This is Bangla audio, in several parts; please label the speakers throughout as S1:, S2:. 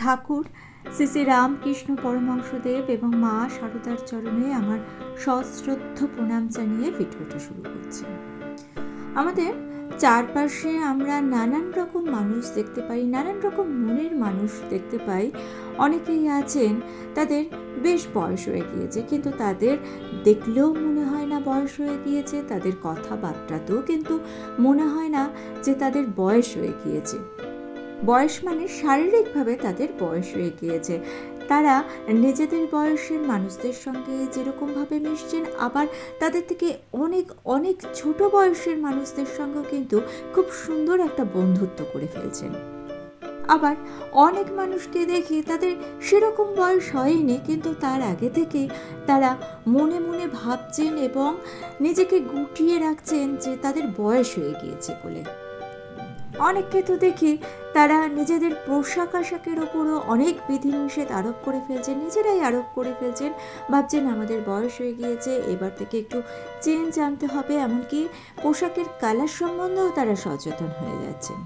S1: ঠাকুর শ্রী শ্রী রামকৃষ্ণ পরমহংসদেব এবং মা শারদার চরণে আমার সশ্রদ্ধ প্রণাম জানিয়ে ভিডিওটা শুরু করছি। আমাদের চারপাশে আমরা নানান রকম মানুষ দেখতে পাই, নানান রকম মনের মানুষ দেখতে পাই। অনেকেই আছেন তাদের বেশ বয়স হয়ে গিয়েছে, কিন্তু তাদের দেখলেও মনে হয় না বয়স হয়ে গিয়েছে, তাদের কথাবার্তাতেও কিন্তু মনে হয় না যে তাদের বয়স হয়ে গিয়েছে। বয়স মানে শারীরিকভাবে তাদের বয়স হয়ে গিয়েছে। তারা নিজেদের বয়সের মানুষদের সঙ্গে যেরকমভাবে মিশছেন, আবার তাদের থেকে অনেক অনেক ছোট বয়সের মানুষদের সঙ্গেও কিন্তু খুব সুন্দর একটা বন্ধুত্ব করে ফেলছেন। আবার অনেক মানুষকে দেখি তাদের সেরকম বয়স হয়নি, কিন্তু তার আগে থেকেই তারা মনে মনে ভাবছেন এবং নিজেকে গুটিয়ে রাখছেন যে তাদের বয়স হয়ে গিয়েছে বলে। অনেককে তো দেখি তারা নিজেদের পোশাক আশাকের ওপরও অনেক বিধিনিষেধ আরোপ করে ফেলছেন, নিজেরাই আরোপ করে ফেলছেন, ভাবছেন আমাদের বয়স হয়ে গিয়েছে, এবার থেকে একটু চেঞ্জ আনতে হবে। এমনকি পোশাকের কালার সম্বন্ধেও তারা সচেতন হয়ে যাচ্ছেন।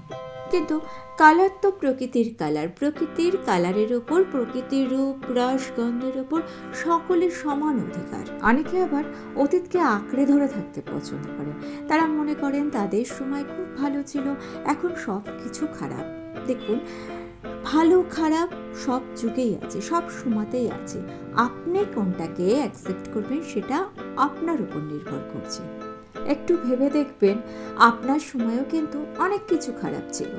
S1: কিন্তু কালার তো প্রকৃতির কালার, প্রকৃতির কালারের ওপর, প্রকৃতির রূপ রস গন্ধের ওপর সকলের সমান অধিকার। অনেকে আবার অতীতকে আঁকড়ে ধরে থাকতে পছন্দ করেন। তারা মনে করেন তাদের সময় খুব ভালো ছিল, এখন সব কিছু খারাপ। দেখুন, ভালো খারাপ সব যুগেই আছে, সব সময়তেই আছে। আপনি কোনটাকে অ্যাকসেপ্ট করবেন সেটা আপনার উপর নির্ভর করছে। একটু ভেবে দেখবেন, আপনার সময়ও কিন্তু অনেক কিছু খারাপ ছিল,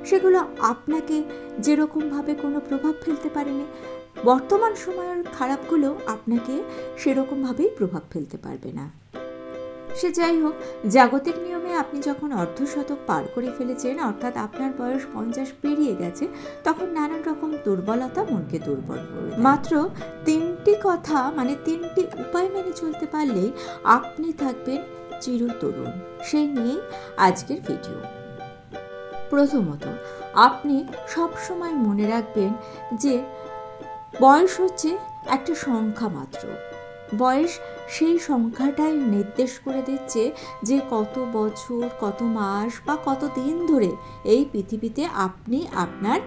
S1: সেগুলো আপনাকে যেরকমভাবে কোনো প্রভাব ফেলতে পারেনি। বর্তমান সময়ের খারাপগুলো আপনাকে সেরকমভাবেই প্রভাব ফেলতে পারবে না। সে যাই হোক, জাগতিক নিয়মে আপনি যখন অর্ধশতক পার করে ফেলেছেন, অর্থাৎ আপনার বয়স 50 পেরিয়ে গেছে, তখন নানান রকম দুর্বলতা মনকে দুর্বল করে। মাত্র 3টি কথা, মানে 3টি উপায় মেনে চলতে পারলেই আপনি থাকবেন চিরতরুণ। সেই নিয়েই আজকের ভিডিও। প্রথমত, আপনি সব সময় মনে রাখবেন যে বয়স হচ্ছে একটা সংখ্যা মাত্র। বয়স সেই সংখ্যাটাই নির্দেশ করে দিচ্ছে যে কত বছর, কত মাস বা কত দিন ধরে এই পৃথিবীতে আপনি আপনার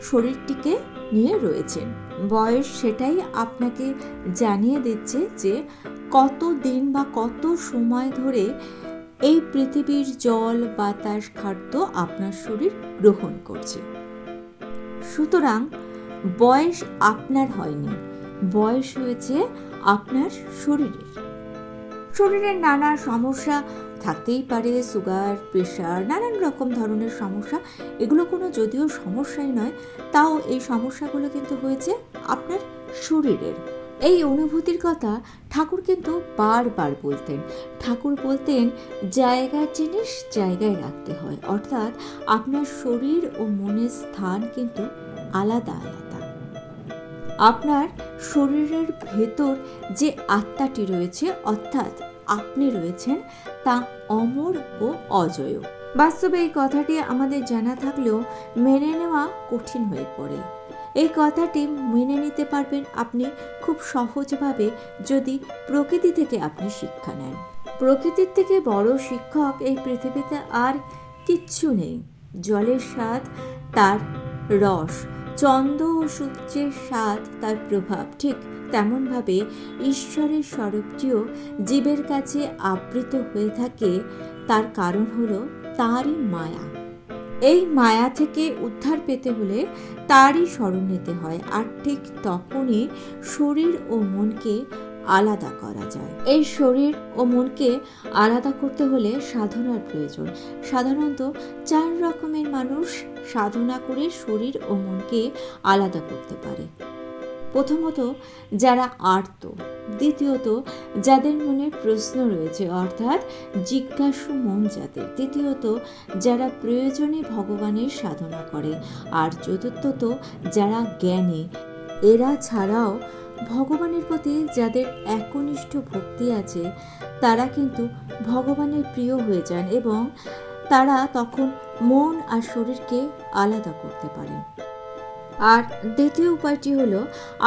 S1: শরীরটিকে নিয়ে রয়েছেন। বয়স সেটাই আপনাকে জানিয়ে দিচ্ছে যে কত দিন বা কত সময় ধরে এই পৃথিবীর জল, বাতাস, খাদ্য আপনার শরীর গ্রহণ করছে। সুতরাং বয়স আপনার হয়নি, বয়স হয়েছে আপনার শরীরের। শরীরের নানা সমস্যা থাকতেই পারে, সুগার, প্রেশার, নানান রকম ধরনের সমস্যা। এগুলো কোনো যদিও সমস্যাই নয়, তাও এই সমস্যাগুলো কিন্তু হয়েছে আপনার শরীরের। এই অনুভূতির কথা ঠাকুর কিন্তু বারবার বলতেন। ঠাকুর বলতেন, জায়গার জিনিস জায়গায় রাখতে হয়, অর্থাৎ আপনার শরীর ও মনের স্থান কিন্তু আলাদা আলাদা। আপনার শরীরের ভেতর যে আত্মাটি রয়েছে, অর্থাৎ আপনি রয়েছেন, তা অমর ও অজেয়। বাস্তবে এই কথাটি আমাদের জানা থাকলেও মেনে নেওয়া কঠিন হয়ে পড়ে। এই কথাটি মেনে নিতে পারবেন আপনি খুব সহজভাবে যদি প্রকৃতি থেকে আপনি শিক্ষা নেন। প্রকৃতির থেকে বড় শিক্ষক এই পৃথিবীতে আর কিচ্ছু নেই। জলের স্বাদ তার রস, চন্দ্র ও সূর্যের স্বাদ তার প্রভাব, ঠিক তেমনভাবে ঈশ্বরের স্বরূপটিও জীবের কাছে আবৃত হয়ে থাকে। তার কারণ হলো তারই মায়া। এই মায়া থেকে উদ্ধার পেতে হলে তারই শরণ নিতে হয়, আর ঠিক তখনই শরীর ও মনকে আলাদা করা যায়। এই শরীর ও মনকে আলাদা করতে হলে সাধনার প্রয়োজন। সাধারণত 4 রকমের মানুষ সাধনা করে শরীর ও মনকে আলাদা করতে পারে। প্রথমত, যারা আর্ত। দ্বিতীয়ত, যাদের মনে প্রশ্ন রয়েছে, অর্থাৎ জিজ্ঞাসু মন যাদের। তৃতীয়ত, যারা প্রয়োজনে ভগবানের সাধনা করে। আর চতুর্থত, যারা জ্ঞানী। এরা ছাড়াও ভগবানের প্রতি যাদের একনিষ্ঠ ভক্তি আছে, তারা কিন্তু ভগবানের প্রিয় হয়ে যান এবং তারা তখন মন আর শরীরকে আলাদা করতে পারেন। আর দ্বিতীয় উপায়টি হলো,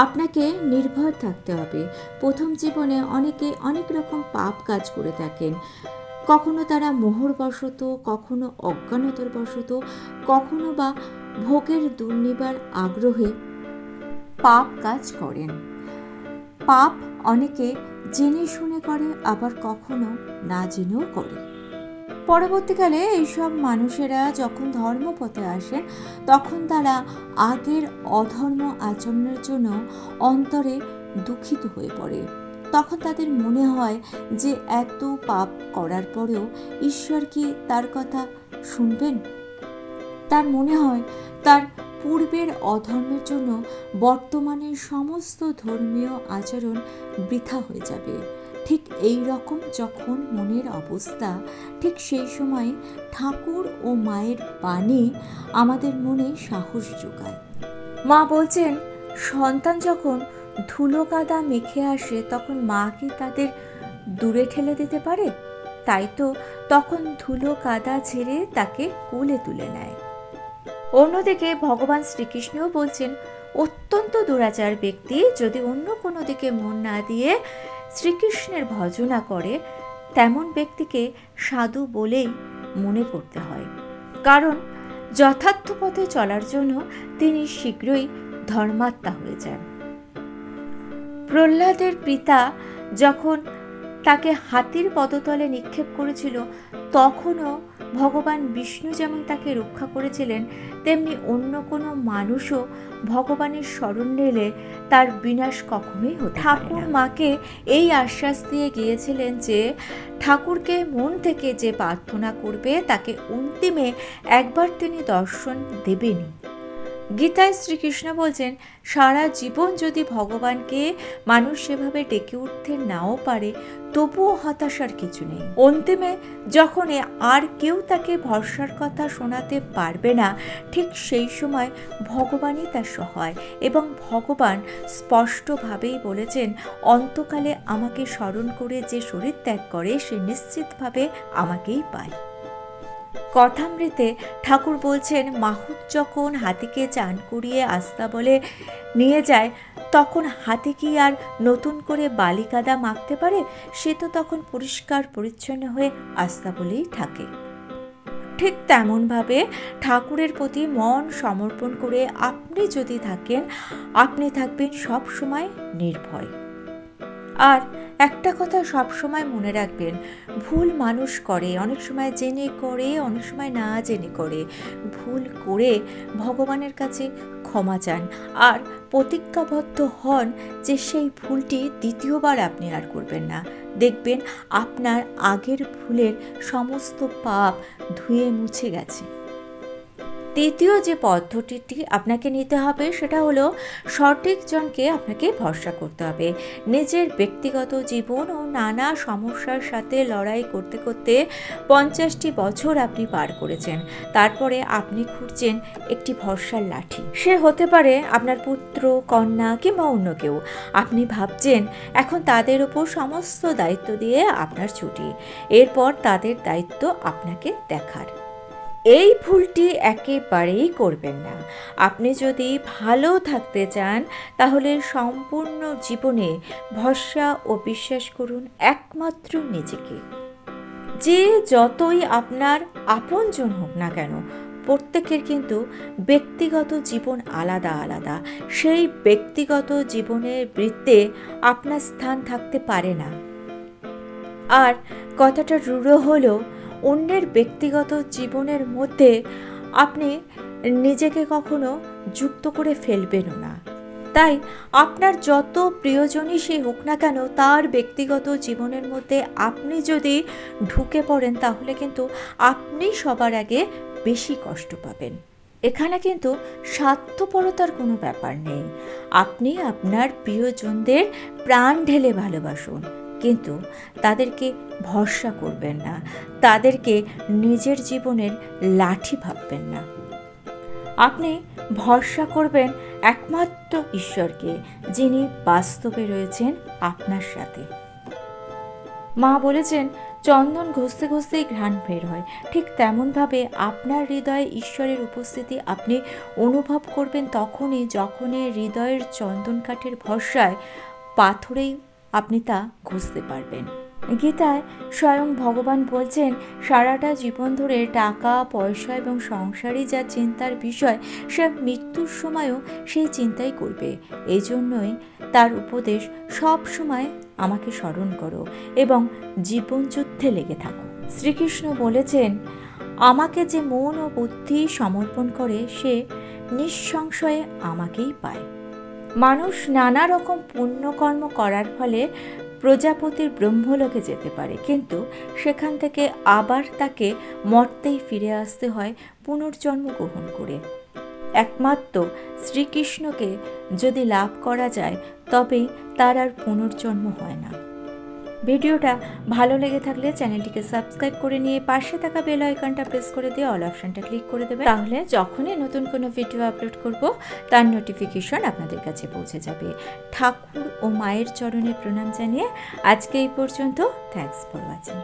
S1: আপনাকে নির্ভর থাকতে হবে। প্রথম জীবনে অনেকে অনেক রকম পাপ কাজ করে থাকেন। কখনো তারা মোহরবশত, কখনো অজ্ঞানতার বশত, কখনো বা ভোগের দুর্নিবার আগ্রহে পাপ কাজ করেন। পাপ অনেকে জেনে শুনে করে, আবার কখনো না জেনেও করে। পরবর্তীকালে এইসব মানুষেরা যখন ধর্মপথে আসেন, তখন তারা আগের অধর্ম আচরণের জন্য অন্তরে দুঃখিত হয়ে পড়ে। তখন তাদের মনে হয় যে এত পাপ করার পরেও ঈশ্বর কি তার কথা শুনবেন? তার মনে হয় তার পূর্বের অধর্মের জন্য বর্তমানের সমস্ত ধর্মীয় আচরণ বৃথা হয়ে যাবে। ঠিক এই রকম যখন মনের অবস্থা, ঠিক সেই সময় ঠাকুর ও মায়ের বাণী আমাদের মনে সাহস যোগায়। মা বলছেন, সন্তান যখন ধুলো কাদা মেখে আসে তখন মা কি তাদের দূরে ঠেলে দিতে পারে? তাই তো তখন ধুলো কাদা ঝেড়ে তাকে কোলে তুলে নেয়। অন্যদিকে ভগবান শ্রীকৃষ্ণও বলছেন, অত্যন্ত দুরাচার ব্যক্তি যদি অন্য কোনো দিকে মন না দিয়ে শ্রীকৃষ্ণের ভজনা করে, তেমন ব্যক্তিকে সাধু বলেই মনে করতে হয়। কারণ যথার্থ পথে চলার জন্য তিনি শীঘ্রই ধর্মাত্মা হয়ে যান। প্রহ্লাদের পিতা যখন তাকে হাতির পদতলে নিক্ষেপ করেছিল, তখনও ভগবান বিষ্ণু যেমন তাকে রক্ষা করেছিলেন, তেমনি অন্য কোনো মানুষও ভগবানের শরণ নিলে তার বিনাশ কখনোই হতে পারে না। ঠাকুর মাকে এই আশ্বাস দিয়ে গিয়েছিলেন যে ঠাকুরকে মন থেকে যে প্রার্থনা করবে তাকে অন্তিমে একবার তিনি দর্শন দেবেনই। গীতায় শ্রীকৃষ্ণ বলছেন, সারা জীবন যদি ভগবানকে মানুষ সেভাবে ডেকে উঠতে নাও পারে, তবুও হতাশার কিছু নেই। অন্তিমে যখন আর কেউ তাকে ভরসার কথা শোনাতে পারবে না, ঠিক সেই সময় ভগবানই তার সহায়। এবং ভগবান স্পষ্টভাবেই বলেছেন, অন্তকালে আমাকে স্মরণ করে যে শরীর ত্যাগ করে সে নিশ্চিতভাবে আমাকেই পায়। কথামৃতে ঠাকুর বলছেন, মাহুত যখন হাতিকে চান করিয়ে আস্তাবলে নিয়ে যায়, তখন হাতি কি আর নতুন করে বালি কাদা মাখতে পারে? সে তো তখন পরিষ্কার পরিচ্ছন্ন হয়ে আস্তাবলেই থাকে। ঠিক তেমনভাবে ঠাকুরের প্রতি মন সমর্পণ করে আপনি যদি থাকেন, আপনি থাকবেন সব সময় নির্ভয়। আর একটা কথা সব সময় মনে রাখবেন, ভুল মানুষ করে, অনেক সময় জেনে করে, অনেক সময় না জেনে করে। ভুল করে ভগবানের কাছে ক্ষমা চান আর প্রতিজ্ঞাবদ্ধ হন যে সেই ভুলটি দ্বিতীয়বার আপনি আর করবেন না। দেখবেন আপনার আগের ভুলের সমস্ত পাপ ধুয়ে মুছে গেছে। তৃতীয় যে পদ্ধতিটি আপনাকে নিতে হবে সেটা হলো, সঠিক জনকে আপনাকে ভরসা করতে হবে। নিজের ব্যক্তিগত জীবন ও নানা সমস্যার সাথে লড়াই করতে করতে 50টি বছর আপনি পার করেছেন। তারপরে আপনি খুঁজছেন একটি ভরসার লাঠি। সে হতে পারে আপনার পুত্র, কন্যা কিংবা অন্য কেউ। আপনি ভাবছেন এখন তাদের উপর সমস্ত দায়িত্ব দিয়ে আপনার ছুটি, এরপর তাদের দায়িত্ব আপনাকে দেখার। এই ভুলটি একেবারেই করবেন না। আপনি যদি ভালো থাকতে চান, তাহলে সম্পূর্ণ জীবনে ভরসা ও বিশ্বাস করুন একমাত্র নিজেকে। যে যতই আপনার আপনজন হোক না কেন, প্রত্যেকের কিন্তু ব্যক্তিগত জীবন আলাদা আলাদা। সেই ব্যক্তিগত জীবনের বৃত্তে আপনার স্থান থাকতে পারে না। আর কথাটা রূঢ় হলো, অন্যের ব্যক্তিগত জীবনের মধ্যে আপনি নিজেকে কখনো যুক্ত করে ফেলবেনও না। তাই আপনার যত প্রিয়জনই সে হোক না কেন, তার ব্যক্তিগত জীবনের মধ্যে আপনি যদি ঢুকে পড়েন, তাহলে কিন্তু আপনি সবার আগে বেশি কষ্ট পাবেন। এখানে কিন্তু স্বার্থপরতার কোনো ব্যাপার নেই। আপনি আপনার প্রিয়জনদের প্রাণ ঢেলে ভালোবাসুন, কিন্তু তাদেরকে ভরসা করবেন না, তাদেরকে নিজের জীবনের লাঠি ভাববেন না। আপনি ভরসা করবেন একমাত্র ঈশ্বরকে, যিনি বাস্তবে রয়েছেন আপনার সাথে। মা বলেছেন, চন্দন ঘষতে ঘষতেই ঘ্রাণ বের হয়। ঠিক তেমনভাবে আপনার হৃদয়ে ঈশ্বরের উপস্থিতি আপনি অনুভব করবেন তখনই যখনই হৃদয়ের চন্দন কাঠের ভরসায় পাথরেই আপনি তা ঘষতে পারবেন। গীতায় স্বয়ং ভগবান বলছেন, সারাটা জীবন ধরে টাকা পয়সা এবং সংসারই যা চিন্তার বিষয়, সে মৃত্যুর সময়ও সেই চিন্তাই করবে। এই জন্যই তার উপদেশ, সব সময় আমাকে স্মরণ করো এবং জীবনযুদ্ধে লেগে থাকো। শ্রীকৃষ্ণ বলেছেন, আমাকে যে মন ও বুদ্ধি সমর্পণ করে সে নিঃসংশয়ে আমাকেই পায়। মানুষ নানা রকম পুণ্যকর্ম করার ফলে প্রজাপতির ব্রহ্মলোকে যেতে পারে, কিন্তু সেখান থেকে আবার তাকে মর্তেই ফিরে আসতে হয় পুনর্জন্ম গ্রহণ করে। একমাত্র শ্রীকৃষ্ণকে যদি লাভ করা যায় তবেই তার আর পুনর্জন্ম হয় না। ভিডিওটা ভালো লেগে থাকলে চ্যানেলটিকে সাবস্ক্রাইব করে নিয়ে পাশে থাকা বেল আইকনটা প্রেস করে দিয়ে অল অপশনটা ক্লিক করে দেবে, তাহলে যখনই নতুন কোনো ভিডিও আপলোড করব তার নোটিফিকেশন আপনাদের কাছে পৌঁছে যাবে। ঠাকুর ও মায়ের চরণে প্রণাম জানিয়ে আজকে এই পর্যন্ত। Thanks for watching.